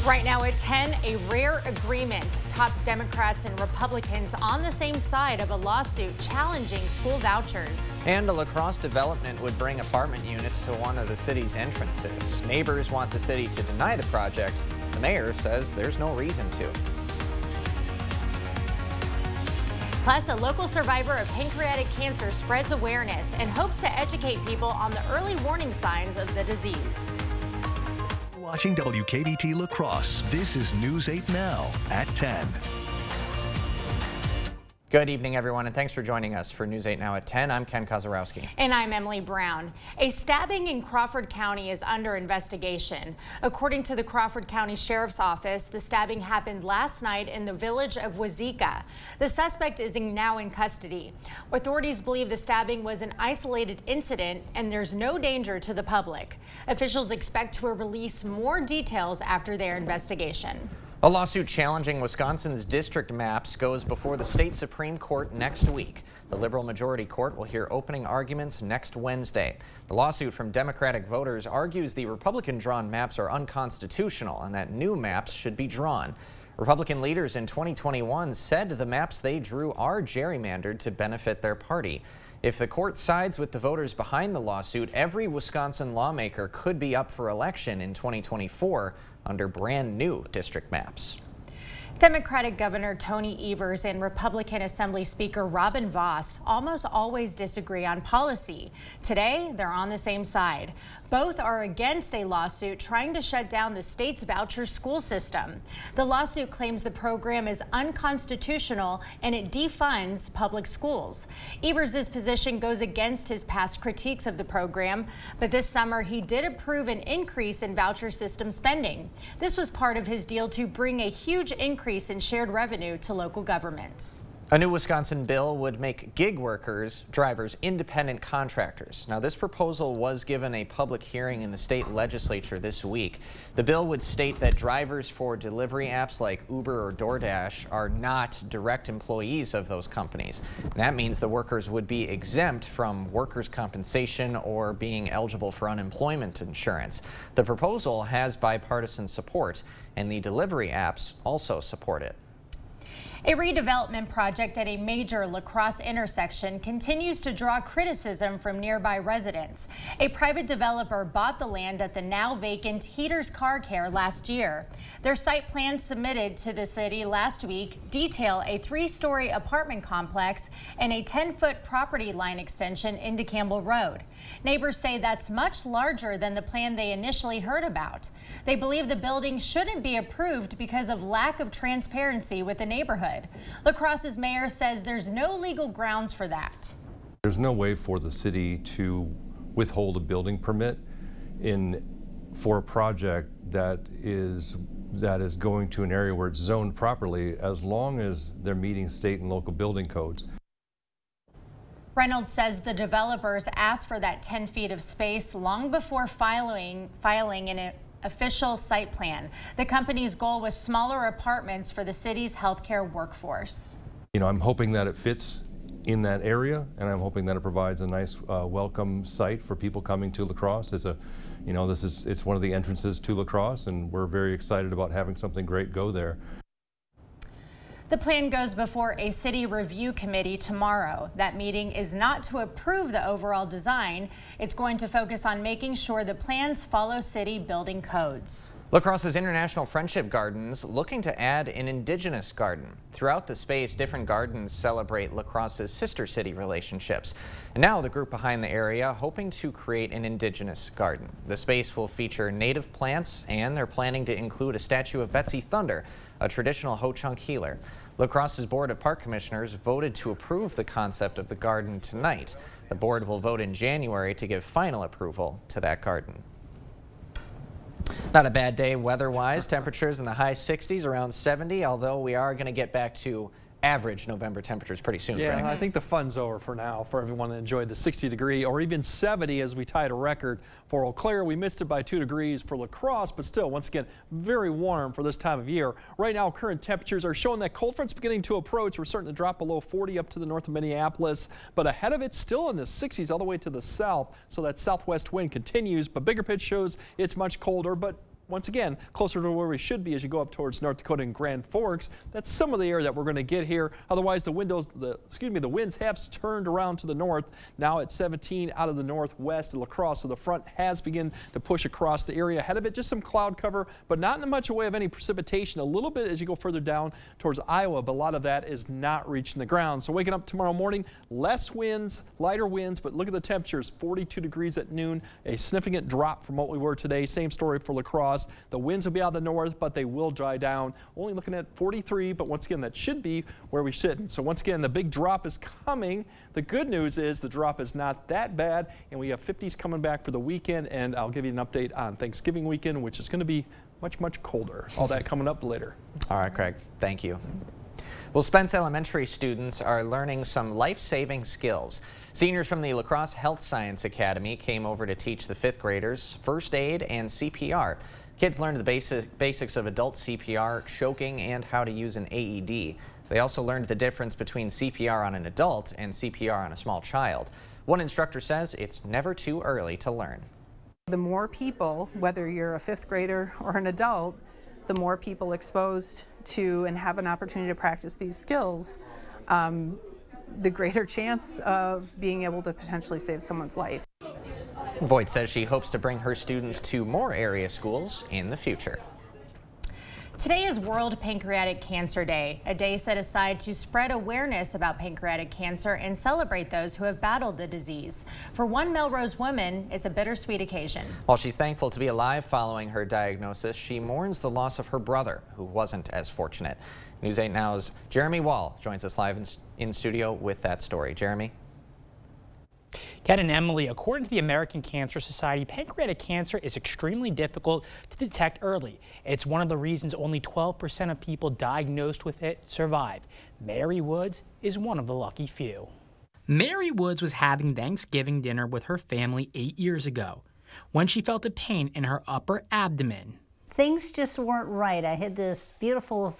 Right now at 10, a rare agreement. Top Democrats and Republicans on the same side of a lawsuit challenging school vouchers. And a La Crosse development would bring apartment units to one of the city's entrances. Neighbors want the city to deny the project. The mayor says there's no reason to. Plus, a local survivor of pancreatic cancer spreads awareness and hopes to educate people on the early warning signs of the disease. Watching WKBT La Crosse. This is News 8 Now at 10. Good evening, everyone, and thanks for joining us for News 8 Now at 10. I'm Ken Kozarowski. And I'm Emily Brown. A stabbing in Crawford County is under investigation. According to the Crawford County Sheriff's Office, the stabbing happened last night in the village of Wazeeka. The suspect is now in custody. Authorities believe the stabbing was an isolated incident and there's no danger to the public. Officials expect to release more details after their investigation. A lawsuit challenging Wisconsin's district maps goes before the state Supreme Court next week. The liberal majority court will hear opening arguments next Wednesday. The lawsuit from Democratic voters argues the Republican-drawn maps are unconstitutional and that new maps should be drawn. Republican leaders in 2021 said the maps they drew are gerrymandered to benefit their party. If the court sides with the voters behind the lawsuit, every Wisconsin lawmaker could be up for election in 2024 under brand new district maps. Democratic Governor Tony Evers and Republican Assembly Speaker Robin Vos almost always disagree on policy. Today, they're on the same side. Both are against a lawsuit trying to shut down the state's voucher school system. The lawsuit claims the program is unconstitutional and it defunds public schools. Evers' position goes against his past critiques of the program, but this summer he did approve an increase in voucher system spending. This was part of his deal to bring a huge increase in shared revenue to local governments. A new Wisconsin bill would make gig workers, drivers, independent contractors. Now, this proposal was given a public hearing in the state legislature this week. The bill would state that drivers for delivery apps like Uber or DoorDash are not direct employees of those companies. And that means the workers would be exempt from workers' compensation or being eligible for unemployment insurance. The proposal has bipartisan support, and the delivery apps also support it. A redevelopment project at a major La Crosse intersection continues to draw criticism from nearby residents. A private developer bought the land at the now vacant Heaters Car Care last year. Their site plans submitted to the city last week detail a 3-story apartment complex and a 10-foot property line extension into Campbell Road. Neighbors say that's much larger than the plan they initially heard about. They believe the building shouldn't be approved because of lack of transparency with the neighborhood. La Crosse's mayor says there's no legal grounds for that. There's no way for the city to withhold a building permit for a project that is going to an area where it's zoned properly, as long as they're meeting state and local building codes. Reynolds says the developers asked for that 10 feet of space long before filing an official site plan. The company's goal was smaller apartments for the city's healthcare workforce. You know, I'm hoping that it fits in that area, and I'm hoping that it provides a nice welcome site for people coming to La Crosse. It's it's one of the entrances to La Crosse, and we're very excited about having something great go there. The plan goes before a city review committee tomorrow. That meeting is not to approve the overall design. It's going to focus on making sure the plans follow city building codes. La Crosse's International Friendship Gardens looking to add an indigenous garden. Throughout the space, different gardens celebrate La Crosse's sister city relationships. And now the group behind the area hoping to create an indigenous garden. The space will feature native plants, and they're planning to include a statue of Betsy Thunder, a traditional Ho-Chunk healer. La Crosse's Board of Park Commissioners voted to approve the concept of the garden tonight. The board will vote in January to give final approval to that garden. Not a bad day weather-wise. Temperatures in the high 60s, around 70, although we are going to get back to average November temperatures pretty soon. Yeah, Greg. I think the fun's over for now for everyone that enjoyed the 60-degree or even 70 as we tied a record for Eau Claire. We missed it by 2 degrees for La Crosse, but still, once again, very warm for this time of year. Right now, current temperatures are showing that cold front's beginning to approach. We're starting to drop below 40 up to the north of Minneapolis, but ahead of it, still in the 60s all the way to the south. So that southwest wind continues, but bigger pitch shows it's much colder, but once again, closer to where we should be as you go up towards North Dakota and Grand Forks. That's some of the air that we're going to get here. Otherwise, the winds have turned around to the north. Now at 17 out of the northwest of La Crosse, so the front has begun to push across the area. Ahead of it, just some cloud cover, but not in much way of any precipitation. A little bit as you go further down towards Iowa, but a lot of that is not reaching the ground. So waking up tomorrow morning, less winds, lighter winds, but look at the temperatures, 42 degrees at noon, a significant drop from what we were today. Same story for La Crosse. The winds will be out of the north, but they will dry down. Only looking at 43, but once again, that should be where we should. So once again, the big drop is coming. The good news is the drop is not that bad, and we have 50s coming back for the weekend, and I'll give you an update on Thanksgiving weekend, which is going to be much colder. All that coming up later. All right, Craig, thank you. Well, Spence Elementary students are learning some life-saving skills. Seniors from the La Crosse Health Science Academy came over to teach the 5th graders first aid and CPR. Kids learned the basics of adult CPR, choking, and how to use an AED. They also learned the difference between CPR on an adult and CPR on a small child. One instructor says it's never too early to learn. The more people, whether you're a 5th grader or an adult, the more people exposed to and have an opportunity to practice these skills, the greater chance of being able to potentially save someone's life. Voigt says she hopes to bring her students to more area schools in the future. Today is World Pancreatic Cancer Day, a day set aside to spread awareness about pancreatic cancer and celebrate those who have battled the disease. For one Melrose woman, it's a bittersweet occasion. While she's thankful to be alive following her diagnosis, she mourns the loss of her brother, who wasn't as fortunate. News 8 Now's Jeremy Wall joins us live in studio with that story. Jeremy? Ken and Emily, according to the American Cancer Society, pancreatic cancer is extremely difficult to detect early. It's one of the reasons only 12% of people diagnosed with it survive. Mary Woods is one of the lucky few. Mary Woods was having Thanksgiving dinner with her family 8 years ago when she felt a pain in her upper abdomen. Things just weren't right. I had this beautiful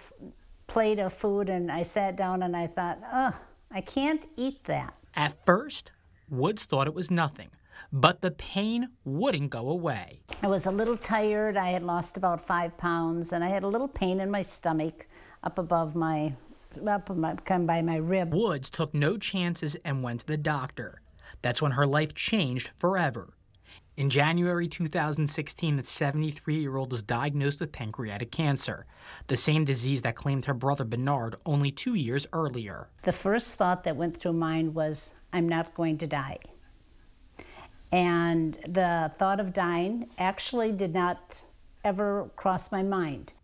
plate of food and I sat down and I thought, oh, I can't eat that. At first, Woods thought it was nothing, but the pain wouldn't go away. I was a little tired. I had lost about 5 pounds, and I had a little pain in my stomach up above my, kind of by my rib. Woods took no chances and went to the doctor. That's when her life changed forever. In January 2016, the 73-year-old was diagnosed with pancreatic cancer, the same disease that claimed her brother Bernard only 2 years earlier. The first thought that went through my mind was, I'm not going to die. And the thought of dying actually did not ever cross my mind.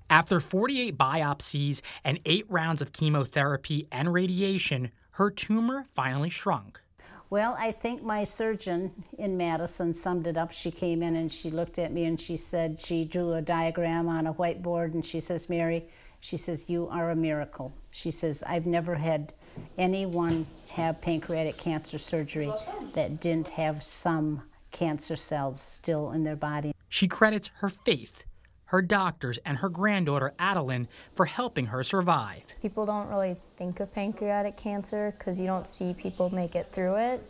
After 48 biopsies and 8 rounds of chemotherapy and radiation, her tumor finally shrunk. Well, I think my surgeon in Madison summed it up. She came in and she looked at me and she said, she drew a diagram on a whiteboard and she says, Mary, she says, you are a miracle. She says, I've never had anyone have pancreatic cancer surgery that didn't have some cancer cells still in their body. She credits her faith, her doctors, and her granddaughter Adeline for helping her survive. People don't really think of pancreatic cancer because you don't see people make it through it.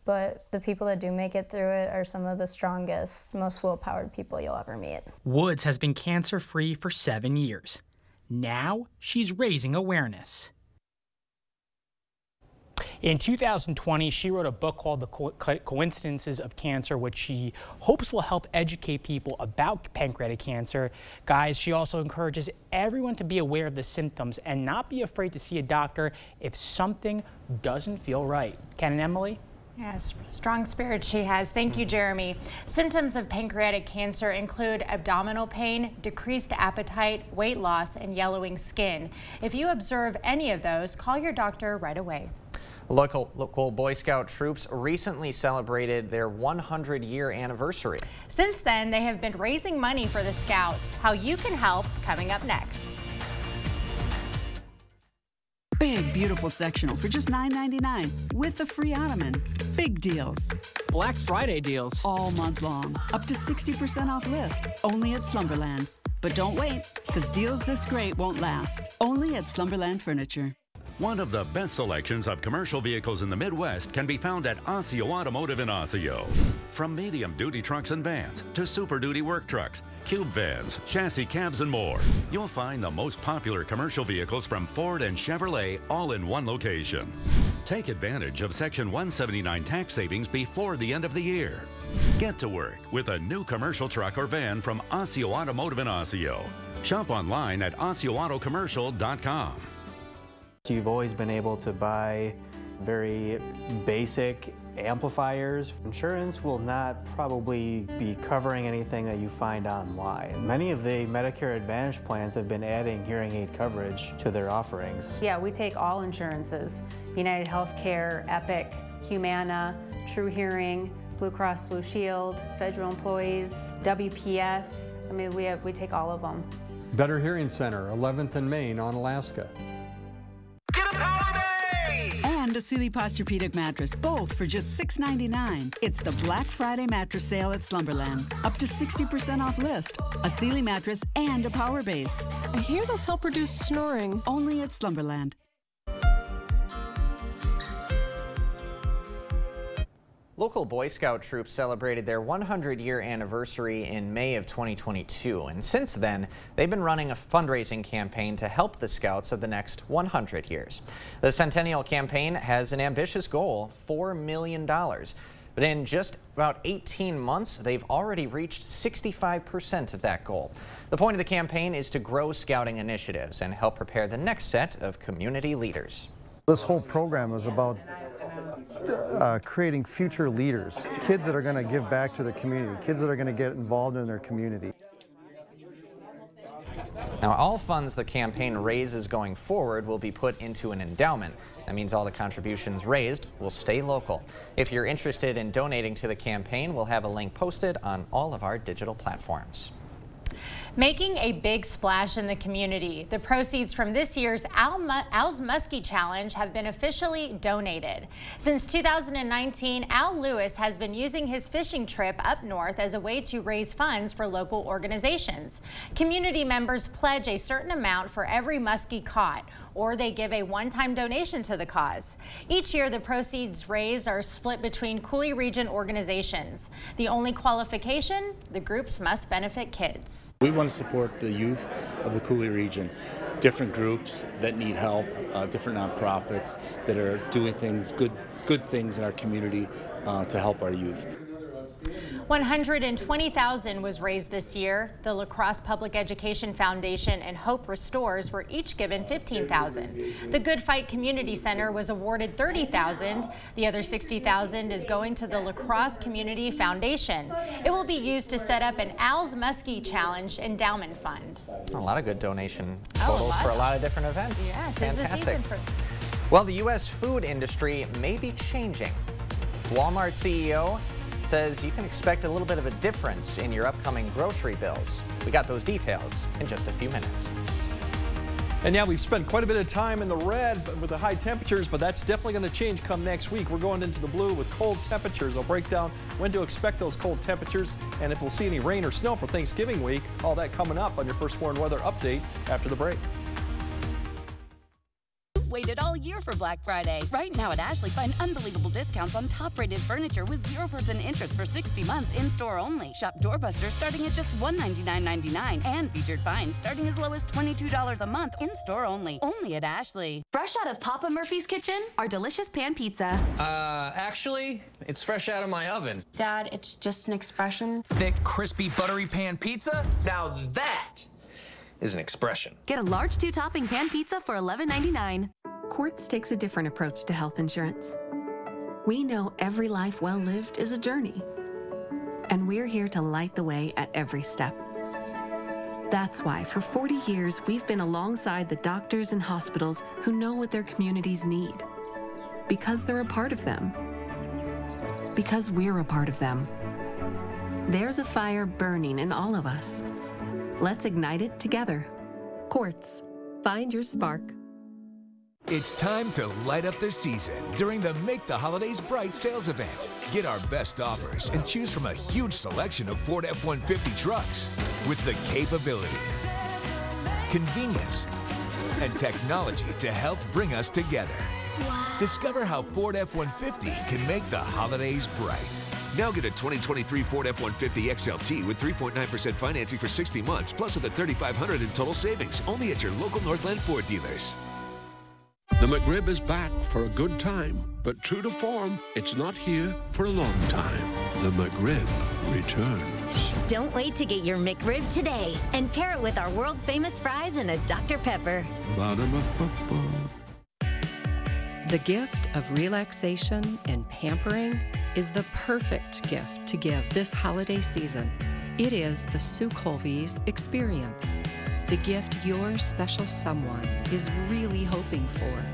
But the people that do make it through it are some of the strongest, most will-powered people you'll ever meet. Woods has been cancer-free for 7 years. Now she's raising awareness. In 2020, she wrote a book called The Coincidences of Cancer, which she hopes will help educate people about pancreatic cancer. Guys, she also encourages everyone to be aware of the symptoms and not be afraid to see a doctor if something doesn't feel right. Ken and Emily? Yes, strong spirit she has. Thank you, Jeremy. Symptoms of pancreatic cancer include abdominal pain, decreased appetite, weight loss, and yellowing skin. If you observe any of those, call your doctor right away. Local Boy Scout troops recently celebrated their 100-year anniversary. Since then, they have been raising money for the Scouts. How you can help, coming up next. Big, beautiful sectional for just $9.99 with a free ottoman. Big deals. Black Friday deals. All month long. Up to 60% off list. Only at Slumberland. But don't wait, because deals this great won't last. Only at Slumberland Furniture. One of the best selections of commercial vehicles in the Midwest can be found at Osseo Automotive in Osseo. From medium-duty trucks and vans to super-duty work trucks, cube vans, chassis cabs, and more, you'll find the most popular commercial vehicles from Ford and Chevrolet all in one location. Take advantage of Section 179 tax savings before the end of the year. Get to work with a new commercial truck or van from Osseo Automotive in Osseo. Shop online at OsseoAutoCommercial.com. You've always been able to buy very basic amplifiers. Insurance will not probably be covering anything that you find online. Many of the Medicare Advantage plans have been adding hearing aid coverage to their offerings. Yeah, we take all insurances. United Healthcare, Epic, Humana, True Hearing, Blue Cross Blue Shield, federal employees, WPS. I mean, we take all of them. Better Hearing Center, 11th and Main on Alaska. And a Sealy Posturepedic mattress, both for just $6.99. It's the Black Friday mattress sale at Slumberland. Up to 60% off list. A Sealy mattress and a power base. I hear those help reduce snoring. Only at Slumberland. Local Boy Scout troops celebrated their 100-year anniversary in May of 2022, and since then, they've been running a fundraising campaign to help the Scouts of the next 100 years. The Centennial campaign has an ambitious goal, $4 million. But in just about 18 months, they've already reached 65% of that goal. The point of the campaign is to grow Scouting initiatives and help prepare the next set of community leaders. This whole program is about creating future leaders, kids that are going to give back to the community, kids that are going to get involved in their community. Now, all funds the campaign raises going forward will be put into an endowment. That means all the contributions raised will stay local. If you're interested in donating to the campaign, we'll have a link posted on all of our digital platforms. Making a big splash in the community. The proceeds from this year's Al's Muskie Challenge have been officially donated. Since 2019, Al Lewis has been using his fishing trip up north as a way to raise funds for local organizations. Community members pledge a certain amount for every muskie caught, or they give a one-time donation to the cause. Each year, the proceeds raised are split between Coulee Region organizations. The only qualification, the groups must benefit kids. We want to support the youth of the Coulee region, different groups that need help, different nonprofits that are doing things, good things in our community to help our youth. $120,000 was raised this year. The La Crosse Public Education Foundation and Hope Restores were each given $15,000. The Good Fight Community Center was awarded $30,000. The other $60,000 is going to the La Crosse Community Foundation. It will be used to set up an Al's Muskie Challenge endowment fund. A lot of good donation totals for a lot of different events. Yeah, fantastic. Well, the U.S. food industry may be changing. Walmart CEO says you can expect a little bit of a difference in your upcoming grocery bills. We got those details in just a few minutes. And yeah, we've spent quite a bit of time in the red with the high temperatures, but that's definitely going to change come next week. We're going into the blue with cold temperatures. I'll break down when to expect those cold temperatures and if we'll see any rain or snow for Thanksgiving week. All that coming up on your First Warn Weather Update after the break. Waited all year for Black Friday. Right now at Ashley, find unbelievable discounts on top-rated furniture with 0% interest for 60 months in-store only. Shop Doorbuster starting at just $199.99 and featured finds starting as low as $22 a month in-store only. Only at Ashley. Fresh out of Papa Murphy's kitchen, our delicious pan pizza. Actually, it's fresh out of my oven. Dad, it's just an expression. Thick, crispy, buttery pan pizza? Now that is an expression. Get a large 2-topping pan pizza for $11.99. Quartz takes a different approach to health insurance. We know every life well lived is a journey, and we're here to light the way at every step. That's why for 40 years, we've been alongside the doctors and hospitals who know what their communities need. Because they're a part of them. Because we're a part of them. There's a fire burning in all of us. Let's ignite it together. Quartz. Find your spark. It's time to light up the season during the Make the Holidays Bright sales event. Get our best offers and choose from a huge selection of Ford F-150 trucks with the capability, convenience, and technology to help bring us together. Wow. Discover how Ford F-150 can make the holidays bright. Now get a 2023 Ford F-150 XLT with 3.9% financing for 60 months, plus up to $3,500 in total savings, only at your local Northland Ford dealers. The McRib is back for a good time, but true to form, it's not here for a long time. The McRib returns. Don't wait to get your McRib today and pair it with our world-famous fries and a Dr. Pepper. Ba-da-ba-ba-ba. The gift of relaxation and pampering is the perfect gift to give this holiday season. It is the Sue Colby's experience, the gift your special someone is really hoping for,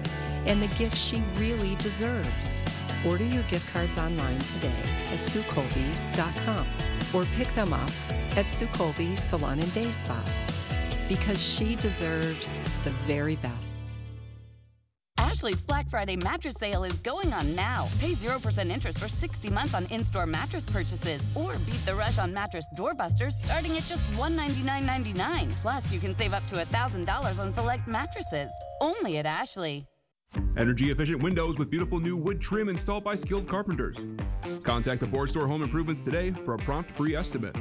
and the gift she really deserves. Order your gift cards online today at SueColby's.com or pick them up at Sue Colby's Salon and Day Spa, because she deserves the very best. Ashley's Black Friday mattress sale is going on now. Pay 0% interest for 60 months on in-store mattress purchases, or beat the rush on mattress doorbusters starting at just $199.99. Plus, you can save up to $1,000 on select mattresses. Only at Ashley. Energy-efficient windows with beautiful new wood trim installed by skilled carpenters. Contact the Board Store Home Improvements today for a prompt free estimate.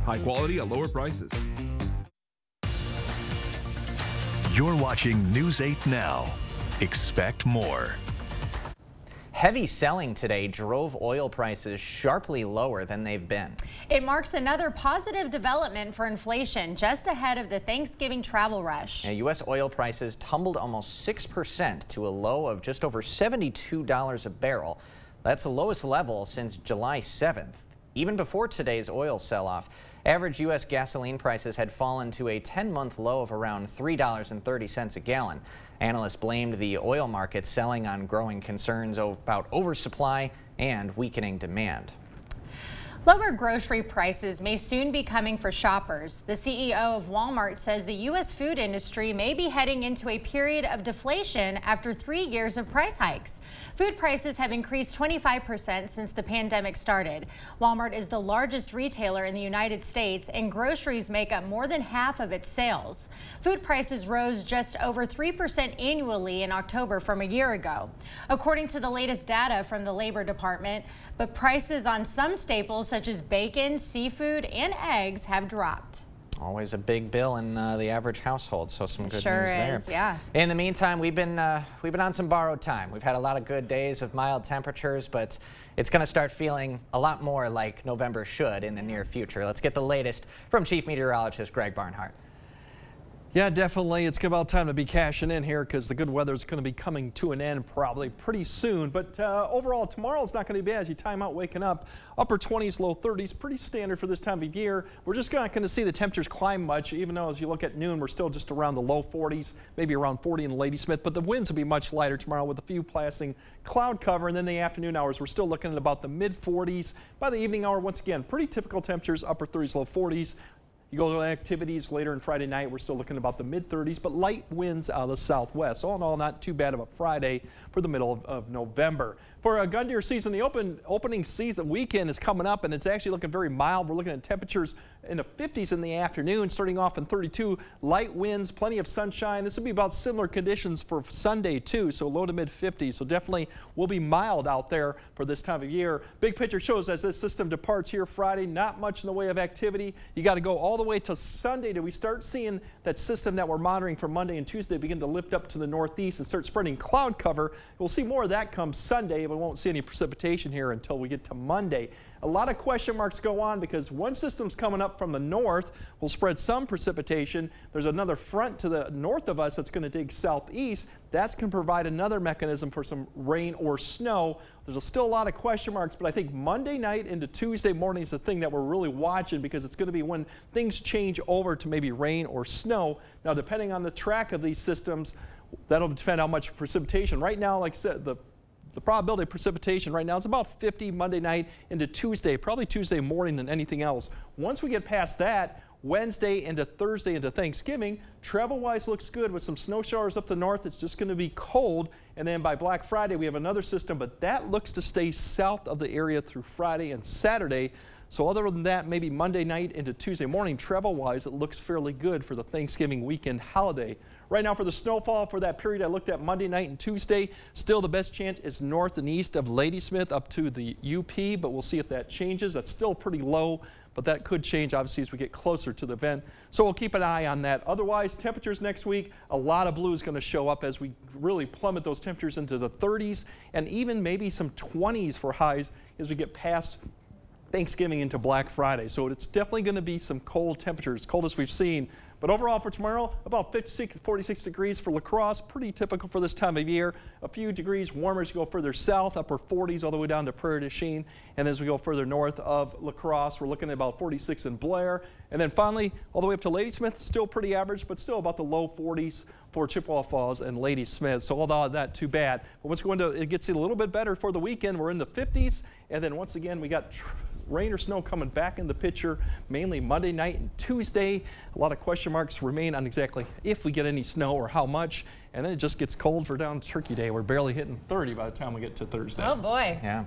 High quality at lower prices. You're watching News 8 Now. Expect more. Heavy selling today drove oil prices sharply lower than they've been. It marks another positive development for inflation just ahead of the Thanksgiving travel rush. Now, U.S. oil prices tumbled almost 6% to a low of just over $72 a barrel. That's the lowest level since July 7th. Even before today's oil sell-off, average U.S. gasoline prices had fallen to a 10-month low of around $3.30 a gallon. Analysts blamed the oil market selling on growing concerns about oversupply and weakening demand. Lower grocery prices may soon be coming for shoppers. The CEO of Walmart says the U.S. food industry may be heading into a period of deflation after 3 years of price hikes. Food prices have increased 25% since the pandemic started. Walmart is the largest retailer in the United States, and groceries make up more than half of its sales. Food prices rose just over 3% annually in October from a year ago, according to the latest data from the Labor Department. But prices on some staples such as bacon, seafood, and eggs have dropped. Always a big bill in the average household, so some good news there. Sure is, yeah. In the meantime, we've been on some borrowed time. We've had a lot of good days of mild temperatures, but it's going to start feeling a lot more like November should in the near future. Let's get the latest from Chief Meteorologist Greg Barnhart. Yeah, definitely. It's about time to be cashing in here because the good weather is going to be coming to an end probably pretty soon. But overall, tomorrow's not going to be bad as you time out waking up. Upper 20s, low 30s, pretty standard for this time of year. We're just not going to see the temperatures climb much, even though as you look at noon, we're still just around the low 40s, maybe around 40 in Ladysmith. But the winds will be much lighter tomorrow with a few passing cloud cover. And then the afternoon hours, we're still looking at about the mid 40s. By the evening hour, once again, pretty typical temperatures, upper 30s, low 40s. You go to activities later on Friday night, we're still looking about the mid-30s, but light winds out of the southwest. All in all, not too bad of a Friday for the middle of November. For a gun deer season, the opening season weekend is coming up, and it's actually looking very mild. We're looking at temperatures in the 50s in the afternoon, starting off in 32. Light winds, plenty of sunshine. This will be about similar conditions for Sunday, too, so low to mid-50s. So definitely will be mild out there for this time of year. Big picture shows as this system departs here Friday, not much in the way of activity. You got to go all the way to Sunday till we start seeing that system that we're monitoring for Monday and Tuesday begin to lift up to the northeast and start spreading cloud cover. We'll see more of that come Sunday, but we won't see any precipitation here until we get to Monday. A lot of question marks go on because one system's coming up from the north will spread some precipitation. There's another front to the north of us that's going to dig southeast. That's going to provide another mechanism for some rain or snow. There's still a lot of question marks, but I think Monday night into Tuesday morning is the thing that we're really watching because it's going to be when things change over to maybe rain or snow. Now, depending on the track of these systems, that'll depend how much precipitation. Right now, like I said, the probability of precipitation right now is about 50 Monday night into Tuesday, probably Tuesday morning than anything else. Once we get past that, Wednesday into Thursday into Thanksgiving, travel-wise looks good with some snow showers up the north. It's just going to be cold. And then by Black Friday, we have another system, but that looks to stay south of the area through Friday and Saturday. So other than that, maybe Monday night into Tuesday morning, travel-wise, it looks fairly good for the Thanksgiving weekend holiday. Right now for the snowfall for that period I looked at Monday night and Tuesday, still the best chance is north and east of Ladysmith up to the UP, but we'll see if that changes. That's still pretty low, but that could change obviously as we get closer to the event. So we'll keep an eye on that. Otherwise, temperatures next week, a lot of blue is going to show up as we really plummet those temperatures into the 30s and even maybe some 20s for highs as we get past Thanksgiving into Black Friday. So it's definitely going to be some cold temperatures, coldest we've seen. But overall for tomorrow, about 46 degrees for La Crosse, pretty typical for this time of year. A few degrees warmer as you go further south, upper 40s all the way down to Prairie du Chien. And as we go further north of La Crosse, we're looking at about 46 in Blair. And then finally, all the way up to Ladysmith, still pretty average, but still about the low 40s for Chippewa Falls and Ladysmith. So although not too bad. But once it gets a little bit better for the weekend, we're in the 50s. And then once again, we got rain or snow coming back in the picture, mainly Monday night and Tuesday. A lot of question marks remain on exactly if we get any snow or how much. And then it just gets cold for down Turkey Day. We're barely hitting 30 by the time we get to Thursday. Oh boy. Yeah.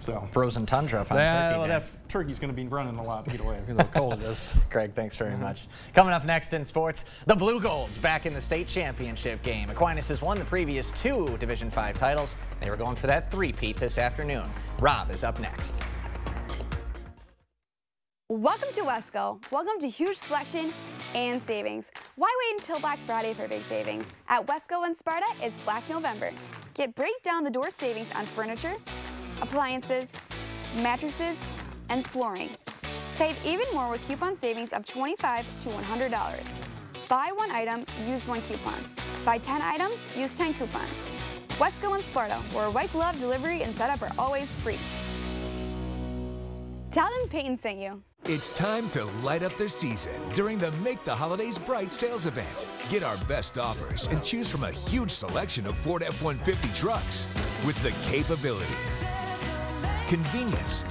So frozen tundra on Turkey Day. That turkey's going to be running a lot either way, how cold it is. Greg, thanks very much. Coming up next in sports, the Blue Golds back in the state championship game. Aquinas has won the previous 2 Division V titles. They were going for that three-peat this afternoon. Rob is up next. Welcome to Wesco. Welcome to huge selection and savings. Why wait until Black Friday for big savings? At Wesco and Sparta, it's Black November. Get break down the door savings on furniture, appliances, mattresses, and flooring. Save even more with coupon savings of $25 to $100. Buy 1 item, use 1 coupon. Buy 10 items, use 10 coupons. Wesco and Sparta, where white glove delivery and setup are always free. Tell them Peyton sent you. It's time to light up the season during the Make the Holidays Bright sales event. Get our best offers and choose from a huge selection of Ford F-150 trucks with the capability, convenience,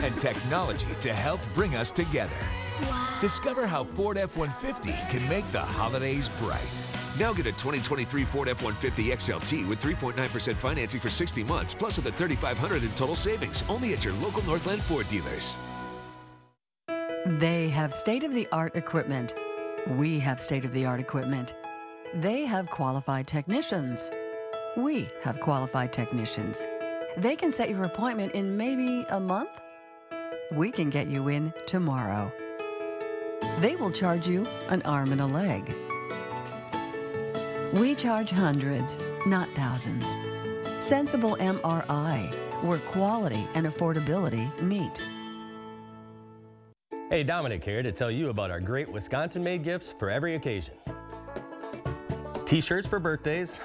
and technology to help bring us together. Wow. Discover how Ford F-150 can make the holidays bright. Now get a 2023 Ford F-150 XLT with 3.9% financing for 60 months, plus up to $3,500 in total savings, only at your local Northland Ford dealers. They have state-of-the-art equipment. We have state-of-the-art equipment. They have qualified technicians. We have qualified technicians. They can set your appointment in maybe a month. We can get you in tomorrow. They will charge you an arm and a leg. We charge hundreds, not thousands. Sensible MRI, where quality and affordability meet. Hey, Dominic here to tell you about our great Wisconsin-made gifts for every occasion. T-shirts for birthdays,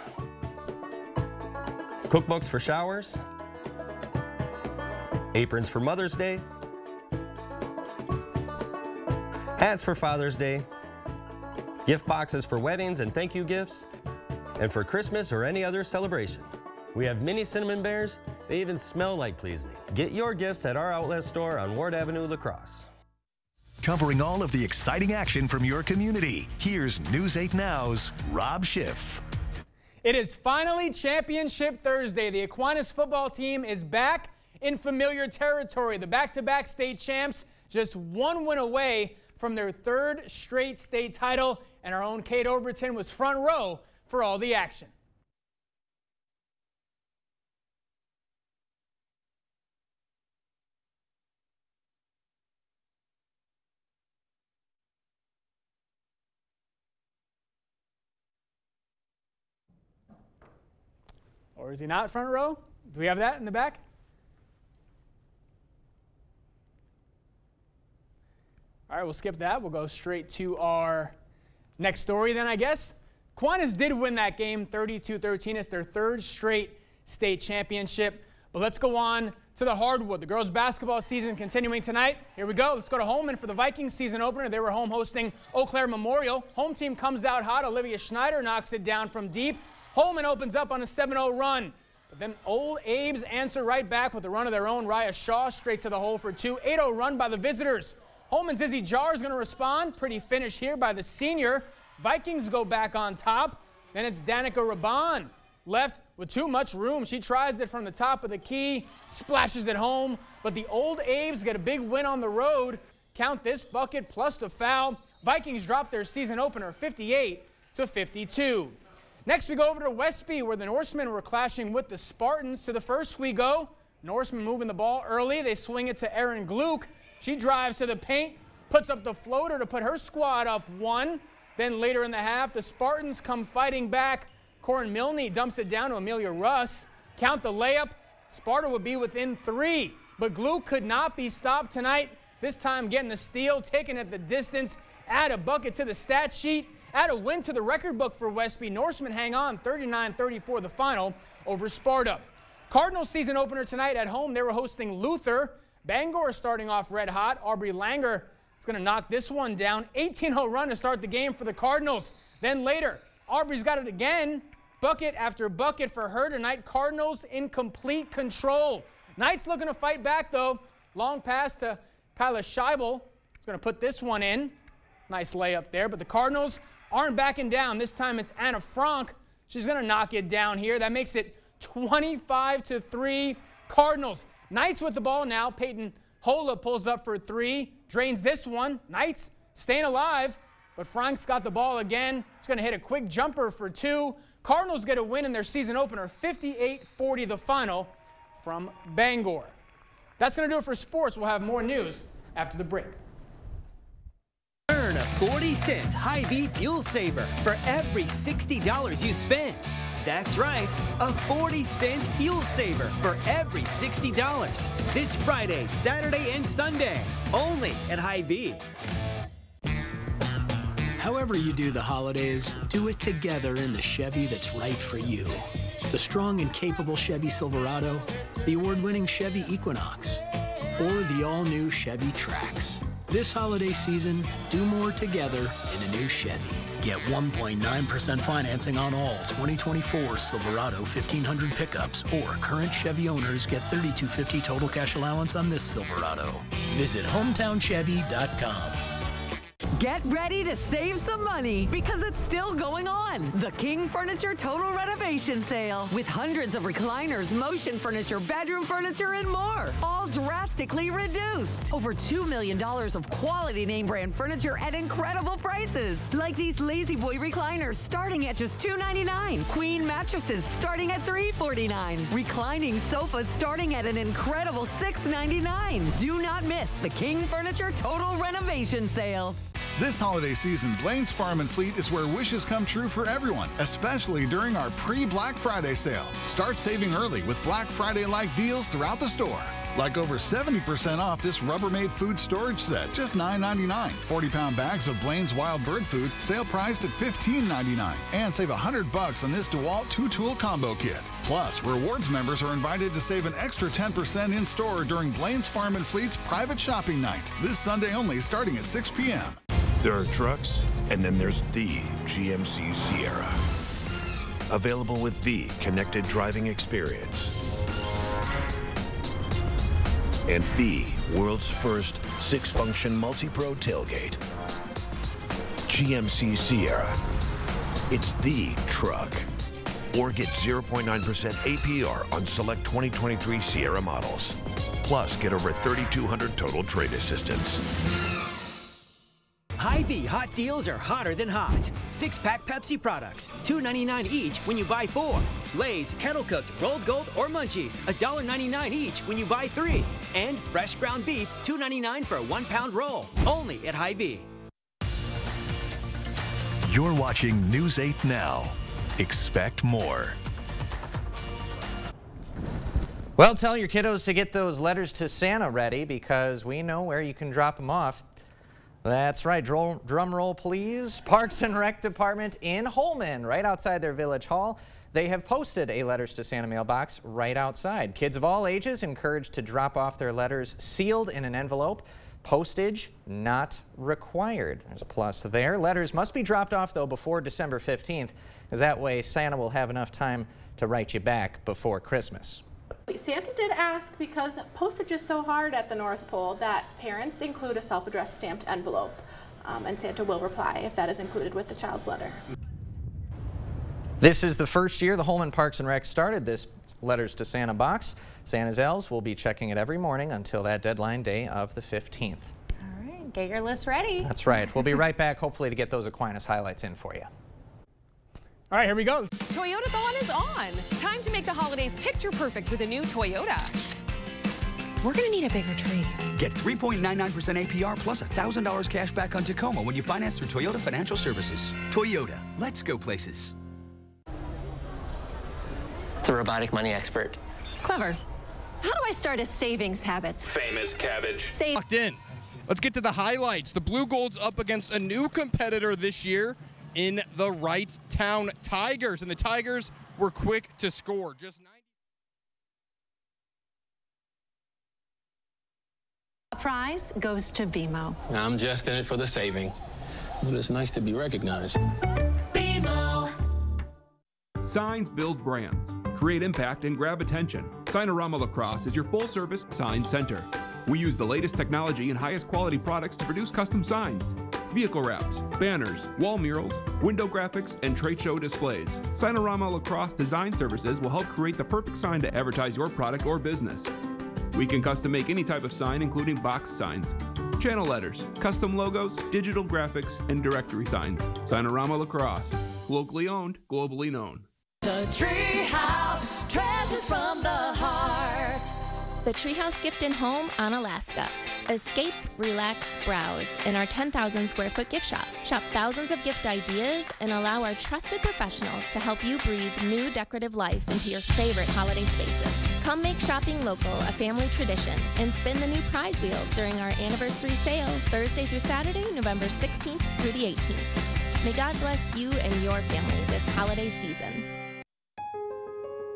cookbooks for showers, aprons for Mother's Day, hats for Father's Day, gift boxes for weddings and thank you gifts, and for Christmas or any other celebration. We have mini cinnamon bears. They even smell like pleasing. Get your gifts at our outlet store on Ward Avenue, La Crosse. Covering all of the exciting action from your community, here's News 8 Now's Rob Schiff. It is finally Championship Thursday. The Aquinas football team is back in familiar territory. The back-to-back state champs just 1 win away from their 3rd straight state title, and our own Kate Overton was front row for all the action. Or is he not front row? Do we have that in the back? All right, we'll skip that. We'll go straight to our next story then, I guess. Aquinas did win that game 32-13. It's their 3rd straight state championship. But let's go on to the hardwood. The girls' basketball season continuing tonight. Here we go. Let's go to Holman for the Vikings season opener. They were home hosting Eau Claire Memorial. Home team comes out hot. Olivia Schneider knocks it down from deep. Holman opens up on a 7-0 run. But then Old Abe's answer right back with a run of their own. Raya Shaw straight to the hole for 2. 8-0 run by the visitors. Holman's Izzy Jar is going to respond. Pretty finish here by the senior. Vikings go back on top. Then it's Danica Raban left with too much room. She tries it from the top of the key, splashes it home, but the Old A's get a big win on the road. Count this bucket plus the foul. Vikings drop their season opener 58-52. Next we go over to Westby, where the Norsemen were clashing with the Spartans. To the first we go. Norsemen moving the ball early. They swing it to Erin Gluck. She drives to the paint, puts up the floater to put her squad up 1. Then later in the half, the Spartans come fighting back. Corin Milne dumps it down to Amelia Russ. Count the layup. Sparta would be within 3, but Gluck could not be stopped tonight. This time getting the steal, taking it the distance, add a bucket to the stat sheet, add a win to the record book for Westby. Norsemen hang on 39-34 the final over Sparta. Cardinals season opener tonight at home. They were hosting Luther. Bangor starting off red hot. Aubrey Langer is going to knock this one down. 18-0 run to start the game for the Cardinals. Then later, Aubrey's got it again. Bucket after bucket for her tonight. Cardinals in complete control. Knights looking to fight back, though. Long pass to Kyla Scheibel. He's going to put this one in. Nice layup there. But the Cardinals aren't backing down. This time it's Anna Frank. She's going to knock it down here. That makes it 25-3 Cardinals. Knights with the ball now. Peyton Hola pulls up for 3. Drains this one. Knights staying alive. But Frank's got the ball again. He's going to hit a quick jumper for 2. Cardinals get a win in their season opener, 58-40 the final from Bangor. That's going to do it for sports. We'll have more news after the break. Earn a 40-cent Hy-Vee fuel saver for every $60 you spend. That's right, a 40-cent fuel saver for every $60. This Friday, Saturday, and Sunday, only at Hy-Vee. However you do the holidays, do it together in the Chevy that's right for you. The strong and capable Chevy Silverado, the award-winning Chevy Equinox, or the all-new Chevy Trax. This holiday season, do more together in a new Chevy. Get 1.9% financing on all 2024 Silverado 1500 pickups, or current Chevy owners get $3,250 total cash allowance on this Silverado. Visit hometownchevy.com. Get ready to save some money because it's still going on. The King Furniture Total Renovation Sale with hundreds of recliners, motion furniture, bedroom furniture, and more. All drastically reduced. Over $2 million of quality name brand furniture at incredible prices. Like these Lazy Boy recliners starting at just $299. Queen mattresses starting at $349. Reclining sofas starting at an incredible $699. Do not miss the King Furniture Total Renovation Sale. This holiday season, Blaine's Farm and Fleet is where wishes come true for everyone, especially during our pre-Black Friday sale. Start saving early with Black Friday-like deals throughout the store. Like over 70% off this Rubbermaid food storage set, just $9.99. 40-pound bags of Blaine's Wild Bird food, sale priced at $15.99. And save $100 on this DeWalt 2-tool combo kit. Plus, rewards members are invited to save an extra 10% in-store during Blaine's Farm and Fleet's private shopping night. This Sunday only, starting at 6 p.m. There are trucks, and then there's the GMC Sierra. Available with the connected driving experience. And the world's first 6-function multi-pro tailgate. GMC Sierra. It's the truck. Or get 0.9% APR on select 2023 Sierra models. Plus, get over $3,200 total trade assistance. Hy-Vee hot deals are hotter than hot. 6-pack Pepsi products, $2.99 each when you buy 4. Lay's Kettle Cooked, Rolled Gold, or Munchies, $1.99 each when you buy 3. And fresh ground beef, $2.99 for a 1-pound roll. Only at Hy-Vee. You're watching News 8 Now. Expect more. Well, tell your kiddos to get those letters to Santa ready because we know where you can drop them off. That's right. Drum roll, please. Parks and Rec Department in Holmen, right outside their village hall. They have posted a Letters to Santa mailbox right outside. Kids of all ages encouraged to drop off their letters sealed in an envelope. Postage not required. There's a plus there. Letters must be dropped off, though, before December 15th, because that way Santa will have enough time to write you back before Christmas. Santa did ask, because postage is so hard at the North Pole, that parents include a self-addressed stamped envelope, and Santa will reply if that is included with the child's letter. This is the first year the Holman Parks and Rec started this Letters to Santa box. Santa's elves will be checking it every morning until that deadline day of the 15th. All right, get your list ready. That's right. We'll be right back, hopefully, to get those Aquinas highlights in for you. All right, here we go. Toyota-thon is on. Time to make the holidays picture perfect with a new Toyota. We're gonna need a bigger tree. Get 3.99% APR plus $1,000 cash back on Tacoma when you finance through Toyota Financial Services. Toyota, let's go places. It's a robotic money expert. Clever. How do I start a savings habit? Famous cabbage. Locked in. Let's get to the highlights. The Blue Golds up against a new competitor this year in the Wrightstown Tigers, and the Tigers were quick to score. Just 90. A prize goes to BMO. I'm just in it for the saving, but it's nice to be recognized. BMO. Signs build brands, create impact, and grab attention. Signorama Lacrosse is your full-service sign center. We use the latest technology and highest quality products to produce custom signs, vehicle wraps, banners, wall murals, window graphics, and trade show displays. Signorama Lacrosse Design Services will help create the perfect sign to advertise your product or business. We can custom make any type of sign, including box signs, channel letters, custom logos, digital graphics, and directory signs. Signorama Lacrosse, locally owned, globally known. The Treehouse, treasures from the heart. The Treehouse Gift and Home on Alaska. Escape, relax, browse in our 10,000 square foot gift shop. Shop thousands of gift ideas and allow our trusted professionals to help you breathe new decorative life into your favorite holiday spaces. Come make shopping local a family tradition and spin the new prize wheel during our anniversary sale Thursday through Saturday, November 16th through the 18th. May God bless you and your family this holiday season.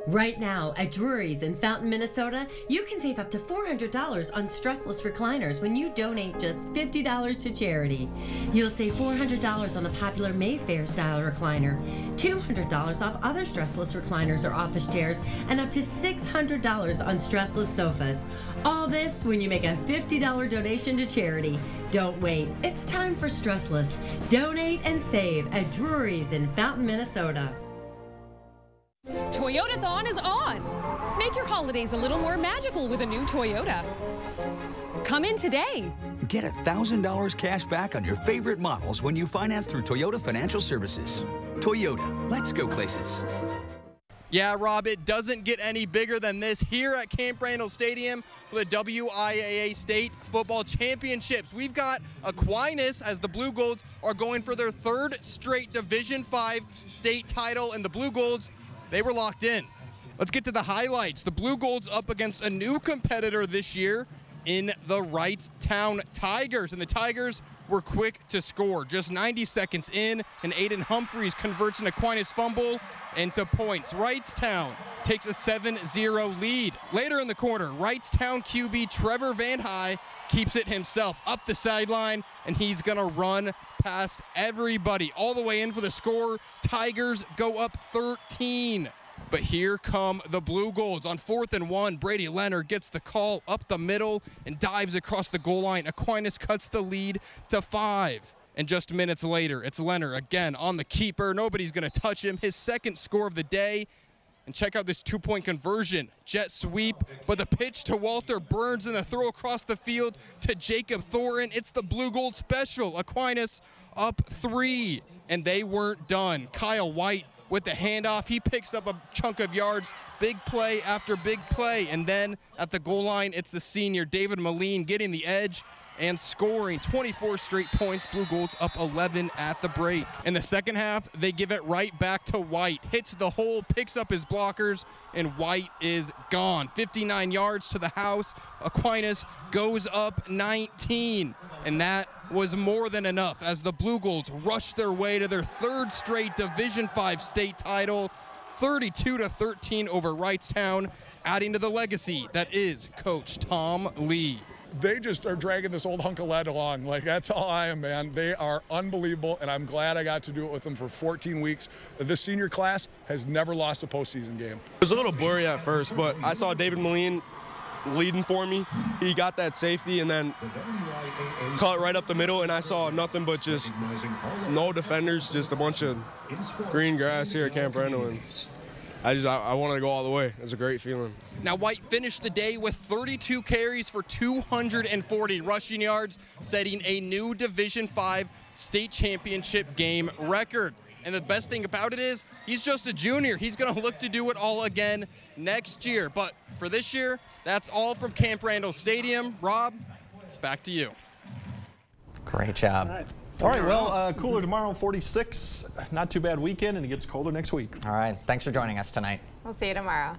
Right now at Drury's in Fountain, Minnesota, you can save up to $400 on stressless recliners when you donate just $50 to charity. You'll save $400 on the popular Mayfair style recliner, $200 off other stressless recliners or office chairs, and up to $600 on stressless sofas. All this when you make a $50 donation to charity. Don't wait. It's time for stressless. Donate and save at Drury's in Fountain, Minnesota. Toyota-thon is on. Make your holidays a little more magical with a new Toyota. Come in today. Get $1,000 cash back on your favorite models when you finance through Toyota Financial Services. Toyota, let's go places. Yeah, Rob, it doesn't get any bigger than this here at Camp Randall Stadium for the WIAA State Football Championships. We've got Aquinas as the Blue Golds are going for their third straight Division V state title, and the Blue Golds, they were locked in. Let's get to the highlights. The Blue Golds up against a new competitor this year in the Wrightstown Tigers, and the Tigers were quick to score. Just 90 seconds in, and Aiden Humphreys converts an Aquinas fumble into points. Wrightstown takes a 7-0 lead. Later in the quarter, Wrightstown QB Trevor Van High keeps it himself up the sideline, and he's gonna run past everybody all the way in for the score. Tigers go up 13. But here come the Blue Golds. On 4th and 1, Brady Leonard gets the call up the middle and dives across the goal line. Aquinas cuts the lead to 5. And just minutes later, it's Leonard again on the keeper. Nobody's going to touch him. His second score of the day. And check out this two-point conversion. Jet sweep, but the pitch to Walter Burns and the throw across the field to Jacob Thorin. It's the Blue Gold special. Aquinas up 3, and they weren't done. Kyle White with the handoff. He picks up a chunk of yards. Big play after big play. And then at the goal line, it's the senior David Moline getting the edge and scoring 24 straight points. Blue Golds up 11 at the break. In the second half, they give it right back to White. Hits the hole, picks up his blockers, and White is gone. 59 yards to the house. Aquinas goes up 19. And that was more than enough as the Blue Golds rushed their way to their third straight Division V state title, 32-13 over Wrightstown, adding to the legacy that is Coach Tom Lee. They just are dragging this old hunk of lead along. Like, that's how I am, man. They are unbelievable, and I'm glad I got to do it with them for 14 weeks. This senior class has never lost a postseason game. It was a little blurry at first, but I saw David Moline leading for me. He got that safety, and then cut right up the middle, and I saw nothing but just no defenders, just a bunch of green grass here at Camp Randall. And I wanted to go all the way. It was a great feeling. Now, White finished the day with 32 carries for 240 rushing yards, setting a new Division V state championship game record. And the best thing about it is he's just a junior. He's going to look to do it all again next year. But for this year, that's all from Camp Randall Stadium. Rob, back to you. Great job. All right, well, cooler tomorrow, 46. Not too bad weekend, and it gets colder next week. All right, thanks for joining us tonight. We'll see you tomorrow.